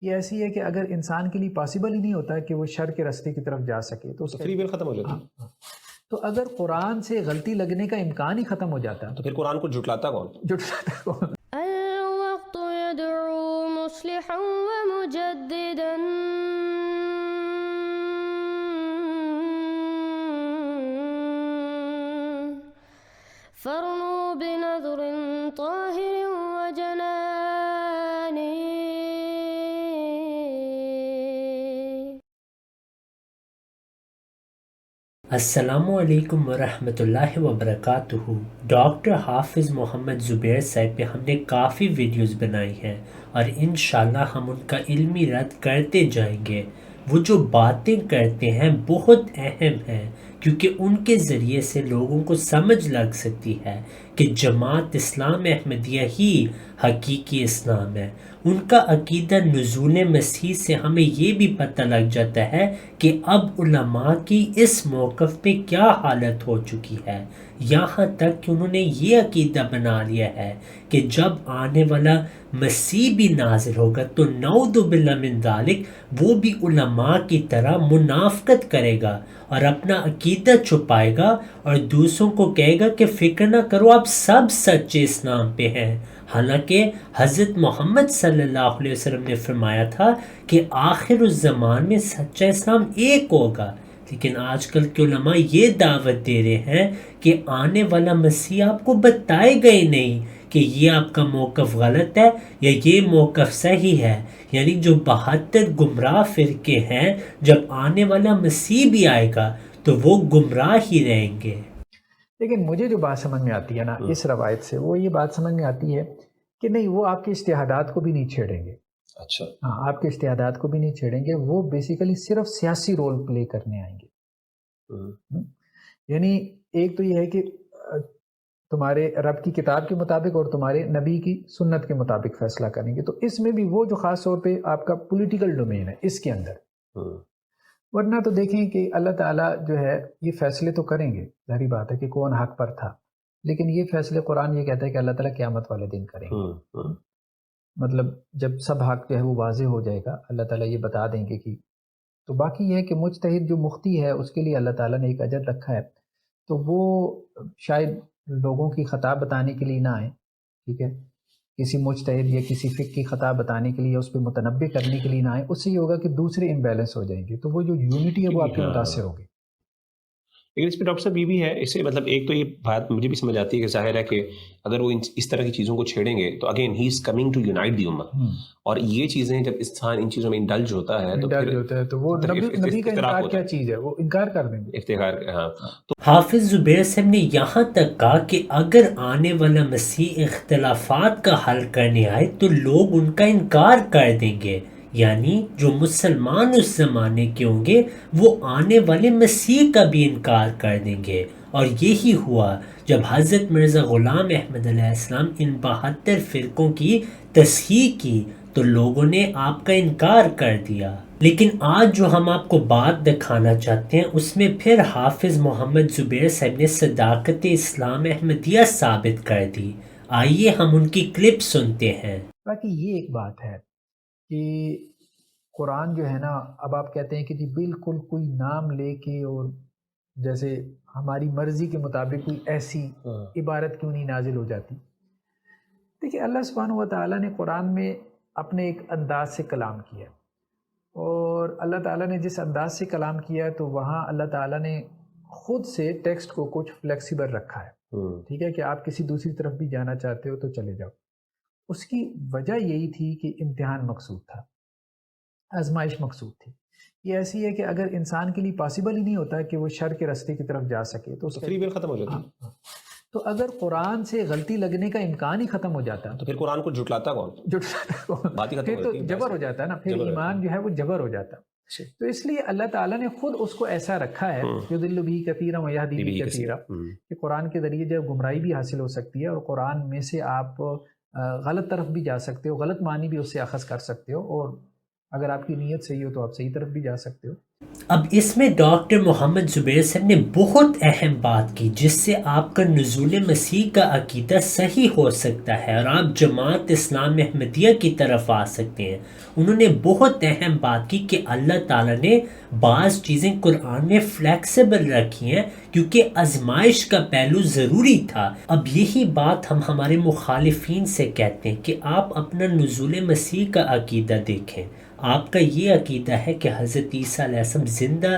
یہ ایسی ہے کہ اگر انسان کے لیے پاسبل ہی نہیں ہوتا کہ وہ شر کے راستے کی طرف جا سکے تو فری ول ختم ہو جاتی ہے۔ تو اگر قرآن سے غلطی لگنے کا امکان ہی ختم ہو جاتا تو پھر قرآن کو جھٹلاتا کون؟ جھٹلاتا کون؟ الوقت يدعو مصلحا ومجددا فرنوا بنظر طاهر وجنان. السلام علیکم ورحمۃ اللہ وبرکاتہ۔ ڈاکٹر حافظ محمد زبیر صاحب پہ ہم نے کافی ویڈیوز بنائی ہیں اور انشاءاللہ ہم ان کا علمی رد کرتے جائیں گے۔ وہ جو باتیں کرتے ہیں بہت اہم ہیں کیونکہ ان کے ذریعے سے لوگوں کو سمجھ لگ سکتی ہے کہ جماعت اسلام احمدیہ ہی حقیقی اسلام ہے۔ ان کا عقیدہ نزول مسیح سے ہمیں یہ بھی پتہ لگ جاتا ہے کہ اب علماء کی اس موقف پہ کیا حالت ہو چکی ہے، یہاں تک کہ انہوں نے یہ عقیدہ بنا لیا ہے کہ جب آنے والا مسیح بھی نازل ہوگا تو نعوذ باللہ من ذالک وہ بھی علماء کی طرح منافقت کرے گا اور اپنا عقیدہ چھپائے گا اور دوسروں کو کہے گا کہ فکر نہ کرو آپ سب سچے اسلام پہ ہیں، حالانکہ حضرت محمد صلی اللہ علیہ وسلم نے فرمایا تھا کہ آخر الزمان میں سچا اسلام ایک ہوگا۔ لیکن آج کل کے علماء یہ دعوت دے رہے ہیں کہ آنے والا مسیح آپ کو بتائے گئے نہیں کہ یہ آپ کا موقف غلط ہے یا یہ موقف صحیح ہے، یعنی جو 72 گمراہ فرقے ہیں جب آنے والا مسیح بھی آئے گا تو وہ گمراہ ہی رہیں گے۔ لیکن مجھے جو بات سمجھ میں آتی ہے نا اس روایت سے، وہ یہ بات سمجھ میں آتی ہے کہ نہیں، وہ آپ کے اجتہادات کو بھی نہیں چھیڑیں گے۔ اچھا، ہاں، آپ کے اجتہادات کو بھی نہیں چھیڑیں گے، وہ بیسیکلی صرف سیاسی رول پلے کرنے آئیں گے۔ یعنی ایک تو یہ ہے کہ تمہارے رب کی کتاب کے مطابق اور تمہارے نبی کی سنت کے مطابق فیصلہ کریں گے، تو اس میں بھی وہ جو خاص طور پہ آپ کا پولیٹیکل ڈومین ہے اس کے اندر، ورنہ تو دیکھیں کہ اللہ تعالیٰ جو ہے یہ فیصلے تو کریں گے، ظاہری بات ہے کہ کون حق پر تھا، لیکن یہ فیصلے قرآن یہ کہتا ہے کہ اللہ تعالیٰ قیامت والے دن کریں گے۔ مطلب جب سب حق جو ہے وہ واضح ہو جائے گا، اللہ تعالیٰ یہ بتا دیں گے کہ تو باقی یہ ہے کہ مجتہد جو مفتی ہے اس کے لیے اللہ تعالیٰ نے ایک اجر رکھا ہے، تو وہ شاید لوگوں کی خطا بتانے کے لیے نہ آئیں، ٹھیک ہے، کسی مجتہد یا کسی فقہ کی خطا بتانے کے لیے اس پہ متنبع کرنے کے لیے نہ آئیں، اس سے یہ ہوگا کہ دوسرے امبیلنس ہو جائیں گے، تو وہ جو یونٹی ہے وہ آپ کی متاثر ہوگی۔ لیکن اس پہ ڈاکٹر صاحب یہ بھی ہے، اس سے مطلب ایک تو یہ بات مجھے بھی سمجھ آتی ہے کہ ظاہر ہے کہ اگر وہ اس طرح کی چیزوں کو چھیڑیں گے تو again he is coming to unite the امت، اور یہ چیزیں جب انسان ان چیزوں میں انڈلج ہوتا ہے تو وہ نبی کا انکار کیا چیز ہے، وہ انکار کر دیں گے، افتخار۔ ہاں، تو حافظ زبیر صاحب نے یہاں تک کہا کہ اگر آنے والا مسیح اختلافات کا حل کرنے آئے تو لوگ ان کا انکار کر دیں گے، یعنی جو مسلمان اس زمانے کے ہوں گے وہ آنے والے مسیح کا بھی انکار کر دیں گے، اور یہی ہوا جب حضرت مرزا غلام احمد علیہ السلام ان 72 فرقوں کی تصحیح کی تو لوگوں نے آپ کا انکار کر دیا۔ لیکن آج جو ہم آپ کو بات دکھانا چاہتے ہیں اس میں پھر حافظ محمد زبیر صاحب نے صداقت اسلام احمدیہ ثابت کر دی۔ آئیے ہم ان کی کلپ سنتے ہیں۔ باقی یہ ایک بات ہے کہ قرآن جو ہے نا، اب آپ کہتے ہیں کہ جی بالکل کوئی نام لے کے اور جیسے ہماری مرضی کے مطابق کوئی ایسی عبارت کیوں نہیں نازل ہو جاتی۔ دیکھیے اللہ سبحانہ و تعالیٰ نے قرآن میں اپنے ایک انداز سے کلام کیا، اور اللہ تعالیٰ نے جس انداز سے کلام کیا ہے تو وہاں اللہ تعالیٰ نے خود سے ٹیکسٹ کو کچھ فلیکسیبل رکھا ہے، ٹھیک ہے، کہ آپ کسی دوسری طرف بھی جانا چاہتے ہو تو چلے جاؤ۔ اس کی وجہ یہی تھی کہ امتحان مقصود تھا، آزمائش مقصود تھی۔ یہ ایسی ہے کہ اگر انسان کے لیے پاسبل ہی نہیں ہوتا کہ وہ شر کے راستے کی طرف جا سکے تو فری ول ختم ہو جاتی ہے۔ تو اگر قرآن سے غلطی لگنے کا امکان ہی ختم ہو جاتا تو پھر قرآن کو جھٹلاتا کون؟ بات ہی ختم پھر تو جبر ہو جاتا ہے نا، پھر ایمان جو ہے وہ جبر ہو جاتا ہے۔ تو اس لیے اللہ تعالیٰ نے خود اس کو ایسا رکھا ہے یضل بہ کثیرا ویہدی بہ کثیرا، کہ قرآن کے ذریعے جو گمراہی بھی حاصل ہو سکتی ہے، اور قرآن میں سے آپ غلط طرف بھی جا سکتے ہو، غلط معنی بھی اس سے اخذ کر سکتے ہو، اور اگر آپ کی نیت صحیح ہو تو آپ صحیح طرف بھی جا سکتے ہو۔ اب اس میں ڈاکٹر محمد زبیر صاحب نے بہت اہم بات کی جس سے آپ کا نزول مسیح کا عقیدہ صحیح ہو سکتا ہے اور آپ جماعت اسلام احمدیہ کی طرف آ سکتے ہیں. انہوں نے بہت اہم بات کی کہ اللہ تعالیٰ نے بعض چیزیں قرآن میں فلیکسیبل رکھی ہیں کیونکہ آزمائش کا پہلو ضروری تھا. اب یہی بات ہم ہمارے مخالفین سے کہتے ہیں کہ آپ اپنا نزول مسیح کا عقیدہ دیکھیں. آپ کا یہ عقیدہ ہے کہ حضرت عیسیٰ علیہ السلام زندہ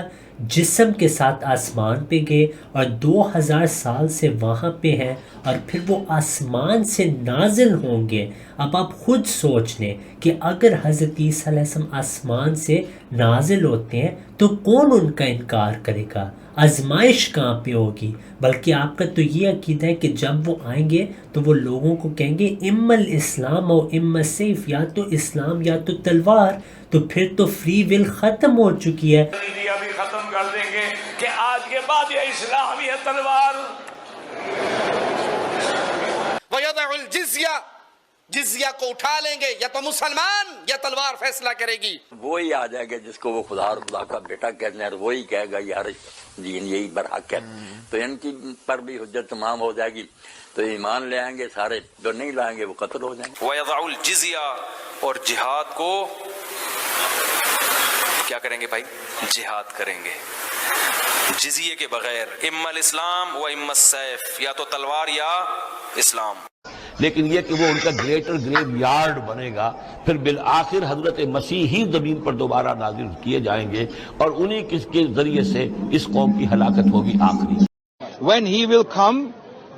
جسم کے ساتھ آسمان پہ گئے اور 2000 سال سے وہاں پہ ہیں اور پھر وہ آسمان سے نازل ہوں گے. اب آپ خود سوچ لیں کہ اگر حضرت عیسیٰ علیہ السلام آسمان سے نازل ہوتے ہیں تو کون ان کا انکار کرے گا؟ آزمائش کہاں پہ ہوگی؟ بلکہ آپ کا تو یہ عقیدہ ہے کہ جب وہ آئیں گے تو وہ لوگوں کو کہیں گے اما الاسلام و اما السیف، یا تو اسلام یا تو تلوار. تو پھر تو فری ول ختم ہو چکی ہے. ابھی ختم کر دیں گے کہ آج کے بعد یہ اسلام یا تلوار. وَيَضَعُ الْجِزْيَةَ، جزیہ کو اٹھا لیں گے، یا تو مسلمان یا تلوار فیصلہ کرے گی. وہی آ جائے گا جس کو وہ خدا اور خدا کا بیٹا کہتے ہیں، اور وہی کہے گا یار دین یہی برحق ہے. تو ان کی پر بھی حجت تمام ہو جائے گی. تو ایمان لے آئیں گے سارے، جو نہیں لائیں گے وہ قتل ہو جائیں گے. وَيَضَعُ الْجِزْيَةَ، اور جہاد کو کیا کریں گے بھائی؟ جہاد کریں گے جزیے کے بغیر. اما الاسلام و اما السیف، یا تو تلوار یا اسلام. لیکن یہ کہ وہ ان کا گریٹر گریو یارڈ بنے گا، پھر بالآخر حضرت مسیح ہی زمین پر دوبارہ نازل کیے جائیں گے اور انہی کے ذریعے سے اس قوم کی ہلاکت ہوگی آخری. When he will come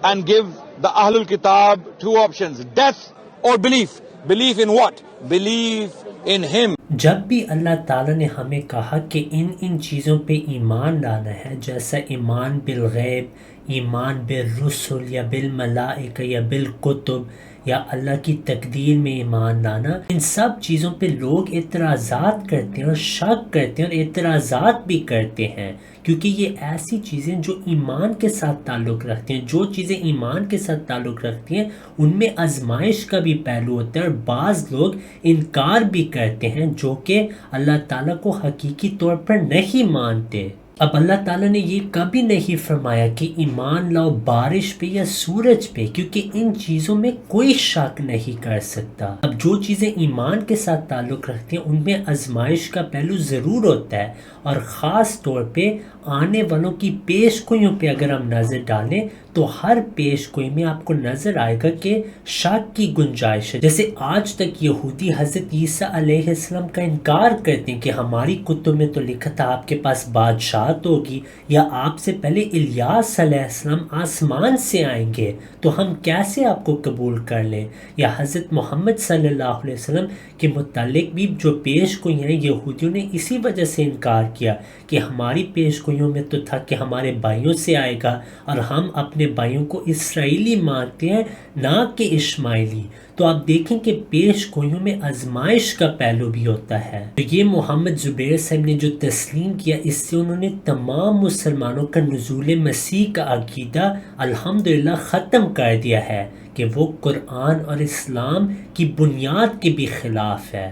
and give the Ahlul Kitab two options, death or belief. Belief in what? Belief in him. جب بھی اللہ تعالیٰ نے ہمیں کہا کہ ان چیزوں پہ ایمان لانا ہے، جیسا ایمان بالغیب، ایمان بالرسل یا بالملائکہ یا بالکتب یا اللہ کی تقدیر میں ایمان لانا، ان سب چیزوں پہ لوگ اعتراضات کرتے ہیں اور شک کرتے ہیں اور اعتراضات بھی کرتے ہیں، کیونکہ یہ ایسی چیزیں جو ایمان کے ساتھ تعلق رکھتے ہیں. جو چیزیں ایمان کے ساتھ تعلق رکھتی ہیں ان میں آزمائش کا بھی پہلو ہوتا ہے، اور بعض لوگ انکار بھی کرتے ہیں جو کہ اللہ تعالیٰ کو حقیقی طور پر نہیں مانتے. اب اللہ تعالیٰ نے یہ کبھی نہیں فرمایا کہ ایمان لاؤ بارش پہ یا سورج پہ، کیونکہ ان چیزوں میں کوئی شک نہیں کر سکتا. اب جو چیزیں ایمان کے ساتھ تعلق رکھتی ہیں ان میں آزمائش کا پہلو ضرور ہوتا ہے، اور خاص طور پہ آنے والوں کی پیش گوئیوں پہ اگر ہم نظر ڈالیں تو ہر پیش گوئی میں آپ کو نظر آئے گا کہ شک کی گنجائش ہے. جیسے آج تک یہودی حضرت عیسیٰ علیہ السلام کا انکار کرتے ہیں کہ ہماری کتب میں تو لکھا تھا آپ کے پاس بادشاہت ہوگی، یا آپ سے پہلے الیاس علیہ السلام آسمان سے آئیں گے، تو ہم کیسے آپ کو قبول کر لیں؟ یا حضرت محمد صلی اللہ علیہ وسلم کے متعلق بھی جو پیش گوئی ہیں یہودیوں نے اسی وجہ سے انکار کیا کہ ہماری پیش گوئیوں میں تو تھا کہ ہمارے بھائیوں سے آئے گا، اور ہم اپنے بھائیوں کو اسرائیلی مانتے ہیں نہ کہ اشماعیلی. تو آپ دیکھیں کہ پیش گوئیوں میں آزمائش کا پہلو بھی ہوتا ہے. تو یہ محمد زبیر صاحب نے جو تسلیم کیا، اس سے انہوں نے تمام مسلمانوں کا نزول مسیح کا عقیدہ الحمدللہ ختم کر دیا ہے کہ وہ قرآن اور اسلام کی بنیاد کے بھی خلاف ہے.